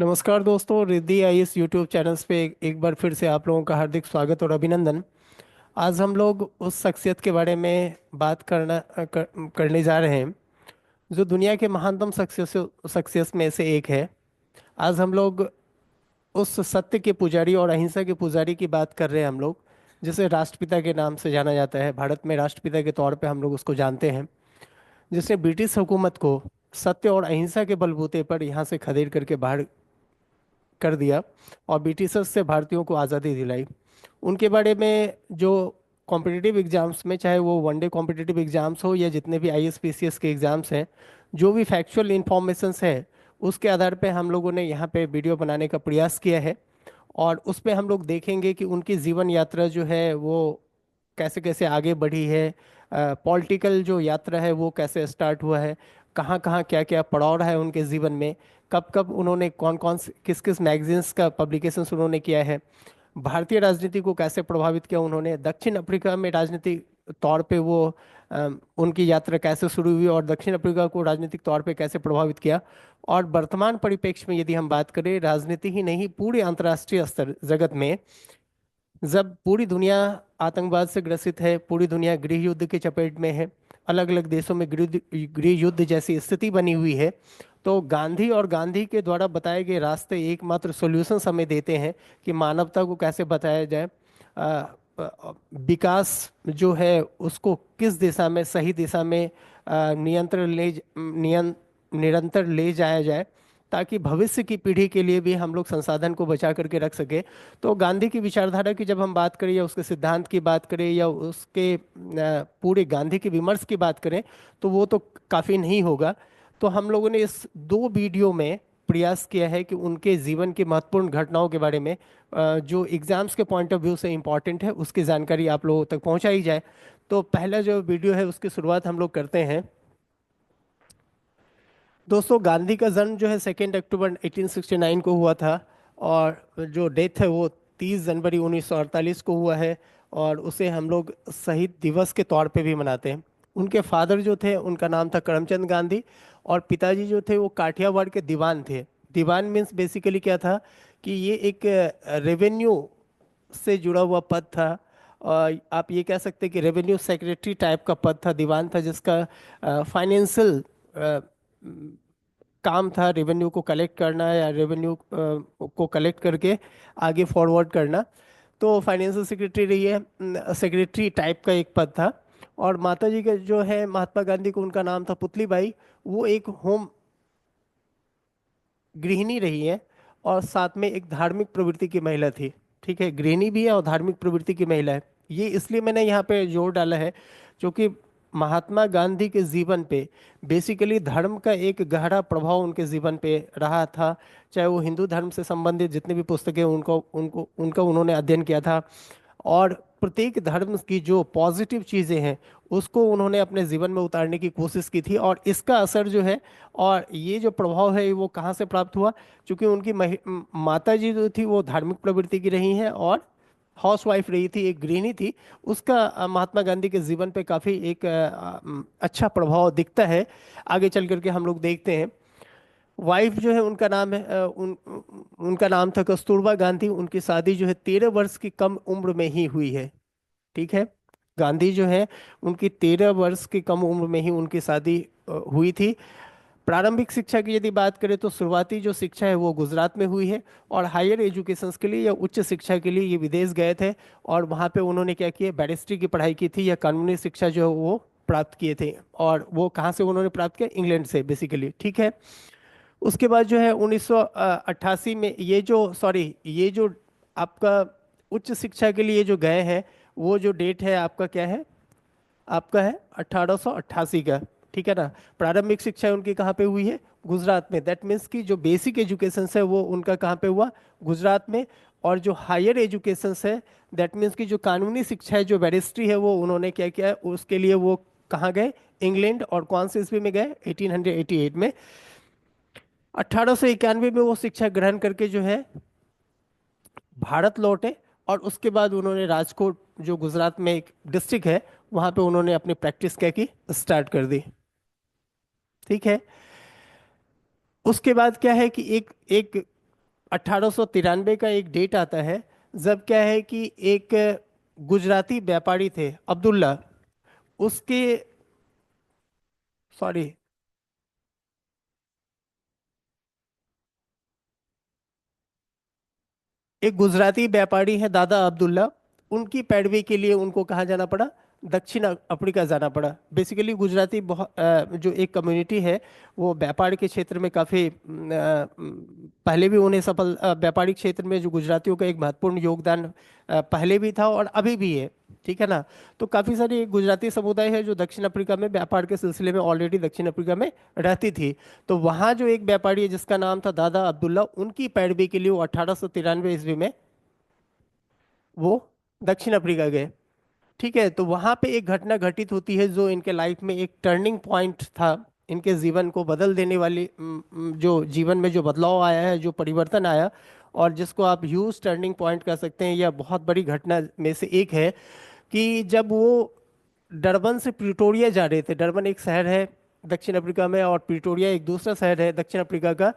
नमस्कार दोस्तों, Riddhi IAS YouTube channels पे एक बार फिर से आप लोगों का हार्दिक स्वागत और अभिनंदन। आज हम लोग उस शख्सियत के बारे में बात करने जा रहे हैं जो दुनिया के महानतम शख्सियत में से एक है। आज हम लोग उस सत्य के पुजारी और अहिंसा के पुजारी की बात कर रहे हैं हम लोग, जिसे राष्ट्रपिता के नाम से जाना जाता है। भारत में राष्ट्रपिता के तौर पे हम लोग उसको जानते हैं, जिसने ब्रिटिश हुकूमत को सत्य और अहिंसा के बलबूते पर यहाँ से खदेड़ करके बाहर कर दिया और ब्रिटिशर्स से भारतीयों को आज़ादी दिलाई। उनके बारे में जो कॉम्पिटिटिव एग्जाम्स में, चाहे वो वनडे कॉम्पिटिटिव एग्जाम्स हो या जितने भी आईएएस पीसीएस के एग्जाम्स हैं, जो भी फैक्चुअल इंफॉर्मेशंस है उसके आधार पे हम लोगों ने यहाँ पे वीडियो बनाने का प्रयास किया है। और उस पे हम लोग देखेंगे कि उनकी जीवन यात्रा जो है वो कैसे कैसे आगे बढ़ी है। पॉलिटिकल जो यात्रा है वो कैसे स्टार्ट हुआ है, कहाँ कहाँ क्या क्या पड़ाव रहा है उनके जीवन में, कब कब उन्होंने कौन कौन किस किस मैगजीन्स का पब्लिकेशंस उन्होंने किया है, भारतीय राजनीति को कैसे प्रभावित किया उन्होंने, दक्षिण अफ्रीका में राजनीतिक तौर पे वो उनकी यात्रा कैसे शुरू हुई और दक्षिण अफ्रीका को राजनीतिक तौर पे कैसे प्रभावित किया। और वर्तमान परिप्रेक्ष्य में यदि हम बात करें, राजनीति ही नहीं पूरे अंतर्राष्ट्रीय स्तर जगत में, जब पूरी दुनिया आतंकवाद से ग्रसित है, पूरी दुनिया गृह युद्ध के चपेट में है, अलग अलग देशों में गृह युद्ध जैसी स्थिति बनी हुई है, तो गांधी और गांधी के द्वारा बताए गए रास्ते एकमात्र सॉल्यूशन हमें देते हैं कि मानवता को कैसे बताया जाए। विकास जो है उसको किस दिशा में, सही दिशा में निरंतर ले जाया जाए, ताकि भविष्य की पीढ़ी के लिए भी हम लोग संसाधन को बचा करके रख सके। तो गांधी की विचारधारा की जब हम बात करें या उसके सिद्धांत की बात करें या उसके पूरे गांधी के विमर्श की बात करें, तो वो तो काफ़ी नहीं होगा। तो हम लोगों ने इस दो वीडियो में प्रयास किया है कि उनके जीवन की महत्वपूर्ण घटनाओं के बारे में, जो एग्जाम्स के पॉइंट ऑफ व्यू से इम्पोर्टेंट है, उसकी जानकारी आप लोगों तक पहुंचाई जाए। तो पहला जो वीडियो है उसकी शुरुआत हम लोग करते हैं। दोस्तों, गांधी का जन्म जो है 2 अक्टूबर 1869 को हुआ था, और जो डेथ है वो 30 जनवरी 1948 को हुआ है, और उसे हम लोग शहीद दिवस के तौर पे भी मनाते हैं। उनके फादर जो थे उनका नाम था करमचंद गांधी, और पिताजी जो थे वो काठियावाड़ के दीवान थे। दीवान मीन्स बेसिकली क्या था कि ये एक रेवेन्यू से जुड़ा हुआ पद था। और आप ये कह सकते हैं कि रेवेन्यू सेक्रेटरी टाइप का पद था, दीवान था, जिसका फाइनेंशियल काम था रेवेन्यू को कलेक्ट करना या रेवेन्यू को कलेक्ट करके आगे फॉरवर्ड करना। तो फाइनेंशियल सेक्रेटरी रही है, सेक्रेटरी टाइप का एक पद था। और माता जी का जो है, महात्मा गांधी को, उनका नाम था पुतली बाई। वो एक होम गृहिणी रही है और साथ में एक धार्मिक प्रवृत्ति की महिला थी। ठीक है, गृहिणी भी है और धार्मिक प्रवृत्ति की महिला है। ये इसलिए मैंने यहाँ पे जोर डाला है क्योंकि महात्मा गांधी के जीवन पे बेसिकली धर्म का एक गहरा प्रभाव उनके जीवन पे रहा था। चाहे वो हिंदू धर्म से संबंधित जितनी भी पुस्तकें उनको उनको उनका उन्होंने अध्ययन किया था, और प्रत्येक धर्म की जो पॉजिटिव चीज़ें हैं उसको उन्होंने अपने जीवन में उतारने की कोशिश की थी। और इसका असर जो है, और ये जो प्रभाव है, वो कहाँ से प्राप्त हुआ? क्योंकि उनकी माता जी जो थी वो धार्मिक प्रवृत्ति की रही हैं और हाउस वाइफ रही थी, एक गृहिणी थी। उसका महात्मा गांधी के जीवन पे काफ़ी एक अच्छा प्रभाव दिखता है। आगे चल करके हम लोग देखते हैं। वाइफ जो है उनका नाम है उनका नाम था कस्तूरबा गांधी। उनकी शादी जो है 13 वर्ष की कम उम्र में ही हुई है। ठीक है, गांधी जो है उनकी 13 वर्ष की कम उम्र में ही उनकी शादी हुई थी। प्रारंभिक शिक्षा की यदि बात करें तो शुरुआती जो शिक्षा है वो गुजरात में हुई है, और हायर एजुकेशन के लिए या उच्च शिक्षा के लिए ये विदेश गए थे। और वहाँ पे उन्होंने क्या किया, बैरिस्ट्री की पढ़ाई की थी या कानूनी शिक्षा जो है वो प्राप्त किए थे। और वो कहाँ से उन्होंने प्राप्त किया? इंग्लैंड से बेसिकली। ठीक है, उसके बाद जो है 1988 में ये जो आपका उच्च शिक्षा के लिए जो गए हैं, वो जो डेट है आपका क्या है? आपका है 1888 का। ठीक है ना। प्रारंभिक शिक्षा उनकी कहाँ पे हुई है? गुजरात में। दैट मीन्स कि जो बेसिक एजुकेशन है वो उनका कहाँ पे हुआ? गुजरात में। और जो हायर एजुकेशन है, दैट मीन्स कि जो कानूनी शिक्षा है, जो बैरिस्ट्री है, वो उन्होंने क्या किया है? उसके लिए वो कहाँ गए? इंग्लैंड। और कौन से ईस्वी में गए? 1888 में। 1891 में वो शिक्षा ग्रहण करके जो है भारत लौटे, और उसके बाद उन्होंने राजकोट, जो गुजरात में एक डिस्ट्रिक्ट है, वहां पे उन्होंने अपनी प्रैक्टिस क्या की? स्टार्ट कर दी। ठीक है, उसके बाद क्या है कि एक एक 1893 का एक डेट आता है, जब क्या है कि एक गुजराती व्यापारी थे अब्दुल्ला, उसके, सॉरी, एक गुजराती व्यापारी है दादा अब्दुल्ला, उनकी पैरवी के लिए उनको कहाँ जाना पड़ा, दक्षिण अफ्रीका जाना पड़ा। बेसिकली गुजराती बहुत जो एक कम्युनिटी है, वो व्यापार के क्षेत्र में काफ़ी पहले भी उन्हें सफल व्यापारिक क्षेत्र में जो गुजरातियों का एक महत्वपूर्ण योगदान पहले भी था और अभी भी है, ठीक है ना। तो काफ़ी सारी गुजराती समुदाय है जो दक्षिण अफ्रीका में व्यापार के सिलसिले में ऑलरेडी दक्षिण अफ्रीका में रहती थी। तो वहाँ जो एक व्यापारी है जिसका नाम था दादा अब्दुल्ला, उनकी पैरवी के लिए वो 1893 ईस्वी में वो दक्षिण अफ्रीका गए। ठीक है, तो वहां पे एक घटना घटित होती है जो इनके लाइफ में एक टर्निंग पॉइंट था, इनके जीवन को बदल देने वाली, जो जीवन में जो बदलाव आया है, जो परिवर्तन आया, और जिसको आप ह्यूज टर्निंग पॉइंट कह सकते हैं या बहुत बड़ी घटना में से एक है, कि जब वो डरबन से प्रिटोरिया जा रहे थे। डरबन एक शहर है दक्षिण अफ्रीका में और प्रिटोरिया एक दूसरा शहर है दक्षिण अफ्रीका का।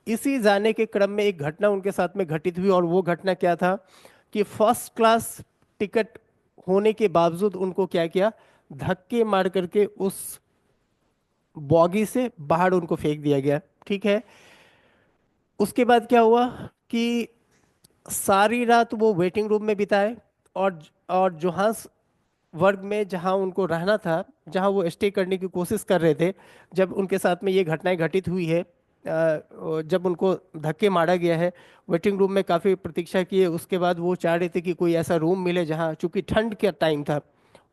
इसी जाने के क्रम में एक घटना उनके साथ में घटित हुई, और वो घटना क्या था कि फर्स्ट क्लास टिकट होने के बावजूद उनको क्या किया, धक्के मार करके उस बॉगी से बाहर उनको फेंक दिया गया। ठीक है, उसके बाद क्या हुआ कि सारी रात वो वेटिंग रूम में बिताए, और जोहान्सबर्ग में जहां उनको रहना था, जहां वो स्टे करने की कोशिश कर रहे थे, जब उनके साथ में ये घटनाएं घटित हुई है, जब उनको धक्के मारा गया है, वेटिंग रूम में काफ़ी प्रतीक्षा किए। उसके बाद वो चाह रहे थे कि कोई ऐसा रूम मिले जहां, चूंकि ठंड का टाइम था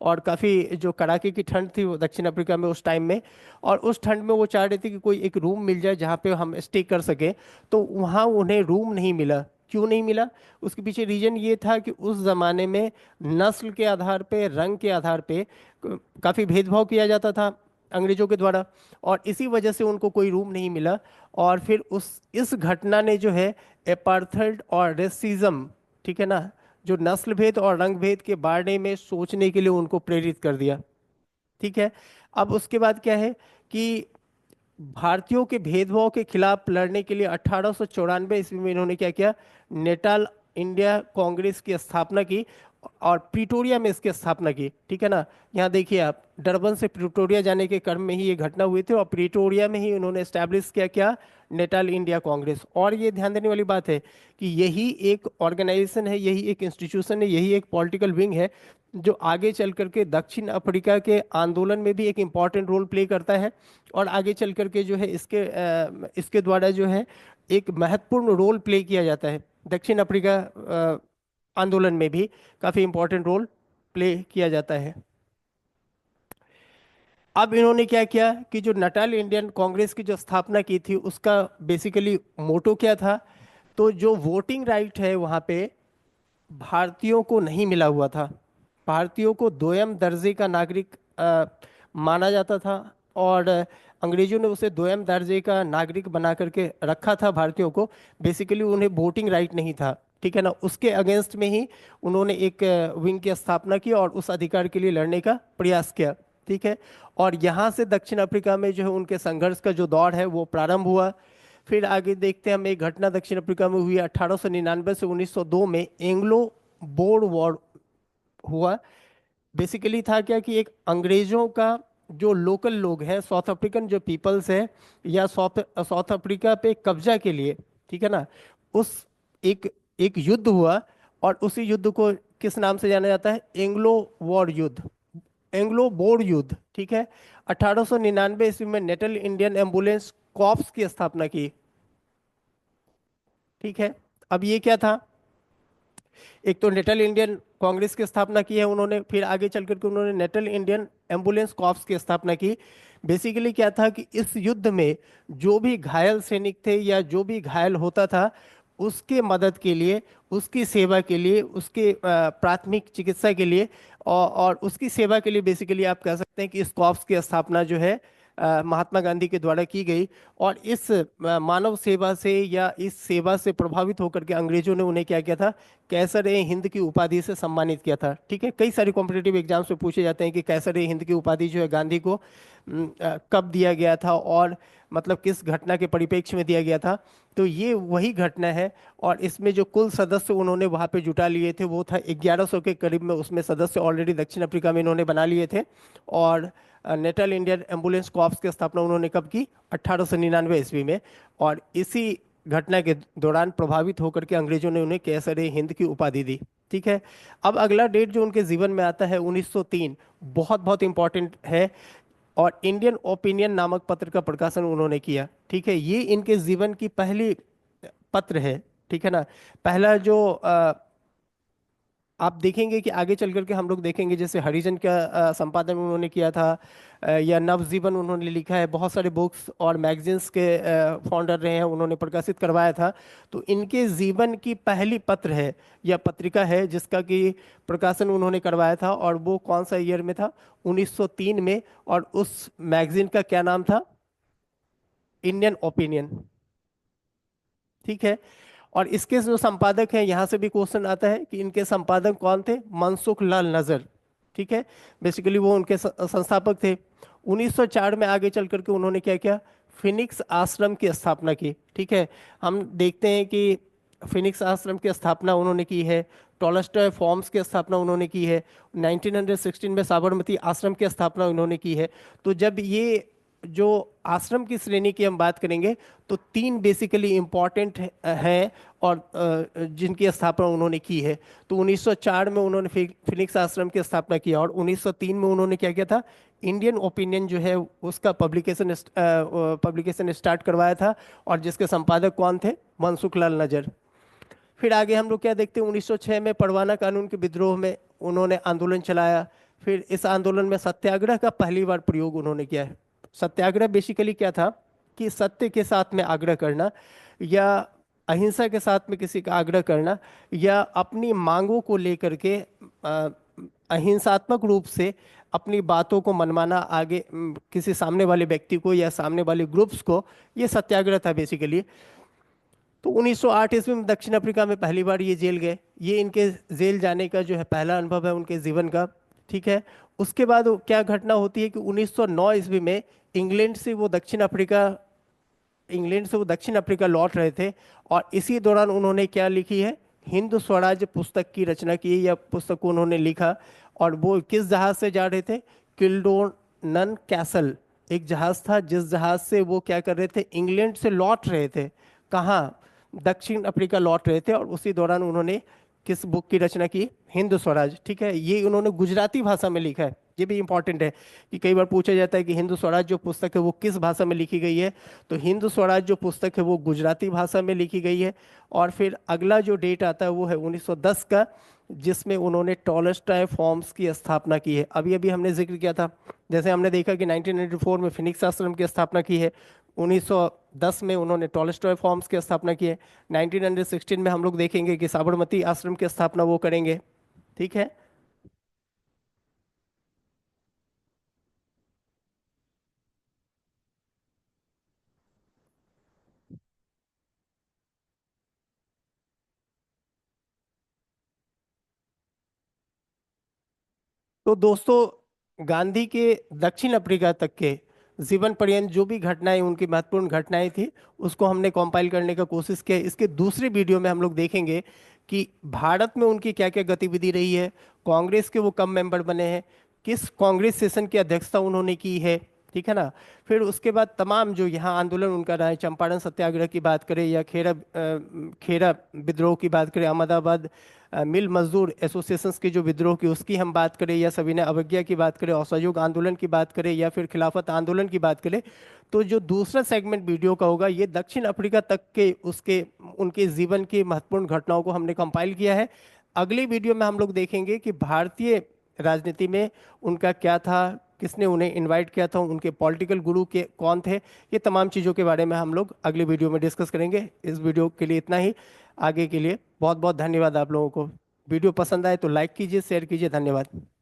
और काफ़ी जो कड़ाके की ठंड थी वो दक्षिण अफ्रीका में उस टाइम में, और उस ठंड में वो चाह रहे थे कि कोई एक रूम मिल जाए जहाँ पे हम स्टे कर सके। तो वहाँ उन्हें रूम नहीं मिला। क्यों नहीं मिला? उसके पीछे रीजन ये था कि उस ज़माने में नस्ल के आधार पे, रंग के आधार पे काफ़ी भेदभाव किया जाता था अंग्रेजों के द्वारा, और इसी वजह से उनको कोई रूम नहीं मिला। और फिर उस इस घटना ने जो है एपार्थाइड और रेसिज्म, ठीक है ना, जो नस्ल भेद और रंग भेद के बारे में सोचने के लिए उनको प्रेरित कर दिया। ठीक है, अब उसके बाद क्या है कि भारतीयों के भेदभाव के खिलाफ लड़ने के लिए 1894 ईस्वी में इन्होंने क्या किया, नेटाल इंडिया कांग्रेस की स्थापना की, और प्रिटोरिया में इसकी स्थापना की। ठीक है ना, यहाँ देखिए आप, डरबन से प्रिटोरिया जाने के क्रम में ही ये घटना हुई थी, और प्रिटोरिया में ही उन्होंने एस्टैब्लिश किया क्या, नेटाल इंडिया कांग्रेस। और ये ध्यान देने वाली बात है कि यही एक ऑर्गेनाइजेशन है, यही एक इंस्टीट्यूशन है, यही एक पॉलिटिकल विंग है जो आगे चल करके दक्षिण अफ्रीका के आंदोलन में भी एक इम्पॉर्टेंट रोल प्ले करता है, और आगे चल करके जो है इसके द्वारा जो है एक महत्वपूर्ण रोल प्ले किया जाता है दक्षिण अफ्रीका आंदोलन में भी, काफी इम्पोर्टेंट रोल प्ले किया जाता है। अब इन्होंने क्या किया कि जो नटाल इंडियन कांग्रेस की जो स्थापना की थी उसका बेसिकली मोटो क्या था, तो जो वोटिंग राइट है वहाँ पे भारतीयों को नहीं मिला हुआ था। भारतीयों को दोयम दर्जे का नागरिक माना जाता था, और अंग्रेजों ने उसे दोयम दर्जे का नागरिक बना करके रखा था भारतीयों को। बेसिकली उन्हें वोटिंग राइट नहीं था, ठीक है ना। उसके अगेंस्ट में ही उन्होंने एक विंग की स्थापना की और उस अधिकार के लिए लड़ने का प्रयास किया। ठीक है, और यहाँ से दक्षिण अफ्रीका में जो है उनके संघर्ष का जो दौर है वो प्रारंभ हुआ। फिर आगे देखते हैं हम, एक घटना दक्षिण अफ्रीका में हुई 1899 से 1902 में, एंग्लो बोर वॉर हुआ। बेसिकली था क्या कि एक अंग्रेजों का जो लोकल लोग हैं, साउथ अफ्रीकन जो पीपल्स है, या साउथ साउथ अफ्रीका पे कब्जा के लिए, ठीक है ना, उस एक एक युद्ध हुआ, और उसी युद्ध को किस नाम से जाना जाता है, एंग्लो वॉर युद्ध, एंग्लो बोर युद्ध। ठीक है, 1899 ईस्वी में नेटल इंडियन एम्बुलेंस कॉर्प्स की स्थापना की। ठीक है, अब ये क्या था, एक तो नेटल इंडियन कांग्रेस की स्थापना की है उन्होंने, फिर आगे चल करके उन्होंने नेटल इंडियन एम्बुलेंस कॉर्प्स की स्थापना की। बेसिकली क्या था कि इस युद्ध में जो भी घायल सैनिक थे या जो भी घायल होता था, उसके मदद के लिए, उसकी सेवा के लिए, उसके प्राथमिक चिकित्सा के लिए, और उसकी सेवा के लिए बेसिकली आप कह सकते हैं कि इस कॉर्प्स की स्थापना जो है महात्मा गांधी के द्वारा की गई। और इस मानव सेवा से या इस सेवा से प्रभावित होकर के अंग्रेजों ने उन्हें क्या किया था, कैसर ए हिंद की उपाधि से सम्मानित किया था। ठीक है, कई सारे कॉम्पिटिटिव एग्जाम्स में पूछे जाते हैं कि कैसर ए हिंद की उपाधि जो है गांधी को कब दिया गया था और मतलब किस घटना के परिप्रेक्ष्य में दिया गया था। तो ये वही घटना है। और इसमें जो कुल सदस्य उन्होंने वहाँ पे जुटा लिए थे वो था 1100 के करीब में, उसमें सदस्य ऑलरेडी दक्षिण अफ्रीका में इन्होंने बना लिए थे। और नेटल इंडियन एम्बुलेंस कॉर्प्स की स्थापना उन्होंने कब की, 1899 ईस्वी में। और इसी घटना के दौरान प्रभावित होकर के अंग्रेजों ने उन्हें कैसर ए हिंद की उपाधि दी। ठीक है, अब अगला डेट जो उनके जीवन में आता है 1903, बहुत बहुत इंपॉर्टेंट है। और इंडियन ओपिनियन नामक पत्र का प्रकाशन उन्होंने किया। ठीक है, ये इनके जीवन की पहली पत्र है। ठीक है ना, पहला जो आप देखेंगे कि आगे चल करके हम लोग देखेंगे जैसे हरिजन का संपादन उन्होंने किया था, या नवजीवन उन्होंने लिखा है, बहुत सारे बुक्स और मैगजीन्स के फाउंडर रहे हैं, उन्होंने प्रकाशित करवाया था। तो इनके जीवन की पहली पत्र है या पत्रिका है जिसका कि प्रकाशन उन्होंने करवाया था, और वो कौन सा ईयर में था, 1903 में। और उस मैगजीन का क्या नाम था, इंडियन ओपिनियन। ठीक है, और इसके जो संपादक हैं, यहाँ से भी क्वेश्चन आता है कि इनके संपादक कौन थे, मनसुख लाल नजर। ठीक है, बेसिकली वो उनके संस्थापक थे। 1904 में आगे चल करके उन्होंने क्या किया, फिनिक्स आश्रम की स्थापना की। ठीक है, हम देखते हैं कि फिनिक्स आश्रम की स्थापना उन्होंने की है, टॉलस्टॉय फॉर्म्स की स्थापना उन्होंने की है, 1916 में साबरमती आश्रम की स्थापना उन्होंने की है। तो जब ये जो आश्रम की श्रेणी की हम बात करेंगे तो तीन बेसिकली इम्पॉर्टेंट हैं, और जिनकी स्थापना उन्होंने की है। तो 1904 में उन्होंने फिनिक्स आश्रम की स्थापना की, और 1903 में उन्होंने क्या किया था, इंडियन ओपिनियन जो है उसका पब्लिकेशन स्टार्ट करवाया था, और जिसके संपादक कौन थे, मनसुख लाल नजर। फिर आगे हम लोग क्या देखते हैं, 1906 में परवाना कानून के विद्रोह में उन्होंने आंदोलन चलाया। फिर इस आंदोलन में सत्याग्रह का पहली बार प्रयोग उन्होंने किया है। सत्याग्रह बेसिकली क्या था कि सत्य के साथ में आग्रह करना, या अहिंसा के साथ में किसी का आग्रह करना, या अपनी मांगों को लेकर के अहिंसात्मक रूप से अपनी बातों को मनवाना आगे किसी सामने वाले व्यक्ति को या सामने वाले ग्रुप्स को, ये सत्याग्रह था बेसिकली। तो 1908 ईस्वी में दक्षिण अफ्रीका में पहली बार ये जेल गए। ये इनके जेल जाने का जो है पहला अनुभव है उनके जीवन का। ठीक है, उसके बाद क्या घटना होती है कि 1909 ईस्वी में इंग्लैंड से वो दक्षिण अफ्रीका इंग्लैंड से वो दक्षिण अफ्रीका लौट रहे थे, और इसी दौरान उन्होंने क्या लिखी है, हिंद स्वराज पुस्तक की रचना की, या पुस्तक को उन्होंने लिखा। और वो किस जहाज से जा रहे थे, किल्डोनन कैसल एक जहाज था, जिस जहाज से वो क्या कर रहे थे, इंग्लैंड से लौट रहे थे। कहाँ, दक्षिण अफ्रीका लौट रहे थे। और उसी दौरान उन्होंने किस बुक की रचना की, हिंद स्वराज। ठीक है, ये उन्होंने गुजराती भाषा में लिखा है। ये भी इंपॉर्टेंट है कि कई बार पूछा जाता है कि हिंद स्वराज जो पुस्तक है वो किस भाषा में लिखी गई है। तो हिंद स्वराज जो पुस्तक है वो गुजराती भाषा में लिखी गई है। और फिर अगला जो डेट आता है वो है 1910 का, जिसमें उन्होंने टॉलस्टॉय फॉर्म्स की स्थापना की है। अभी अभी हमने जिक्र किया था, जैसे हमने देखा कि 1994 में फिनिक्स आश्रम की स्थापना की है, 1910 में उन्होंने टॉलस्टॉय फॉर्म्स की स्थापना की है, 1916 में हम लोग देखेंगे कि साबरमती आश्रम की स्थापना वो करेंगे। ठीक है, तो दोस्तों गांधी के दक्षिण अफ्रीका तक के जीवन पर्यंत जो भी घटनाएं, उनकी महत्वपूर्ण घटनाएं थी, उसको हमने कंपाइल करने का कोशिश किया। इसके दूसरे वीडियो में हम लोग देखेंगे कि भारत में उनकी क्या क्या गतिविधि रही है, कांग्रेस के वो कब मेंबर बने हैं, किस कांग्रेस सेशन की अध्यक्षता उन्होंने की है। ठीक है ना, फिर उसके बाद तमाम जो यहाँ आंदोलन उनका रहा है, चंपारण सत्याग्रह की बात करें, या खेरा विद्रोह की बात करें, अहमदाबाद मिल मजदूर एसोसिएशंस की जो विद्रोह की उसकी हम बात करें, या सविनय अवज्ञा की बात करें, असहयोग आंदोलन की बात करें, या फिर खिलाफत आंदोलन की बात करें, तो जो दूसरा सेगमेंट वीडियो का होगा ये दक्षिण अफ्रीका तक के उसके उनके जीवन की महत्वपूर्ण घटनाओं को हमने कंपाइल किया है। अगली वीडियो में हम लोग देखेंगे कि भारतीय राजनीति में उनका क्या था, किसने उन्हें इनवाइट किया था, उनके पॉलिटिकल गुरु के कौन थे, ये तमाम चीज़ों के बारे में हम लोग अगली वीडियो में डिस्कस करेंगे। इस वीडियो के लिए इतना ही। आगे के लिए बहुत बहुत धन्यवाद आप लोगों को। वीडियो पसंद आए तो लाइक कीजिए, शेयर कीजिए। धन्यवाद।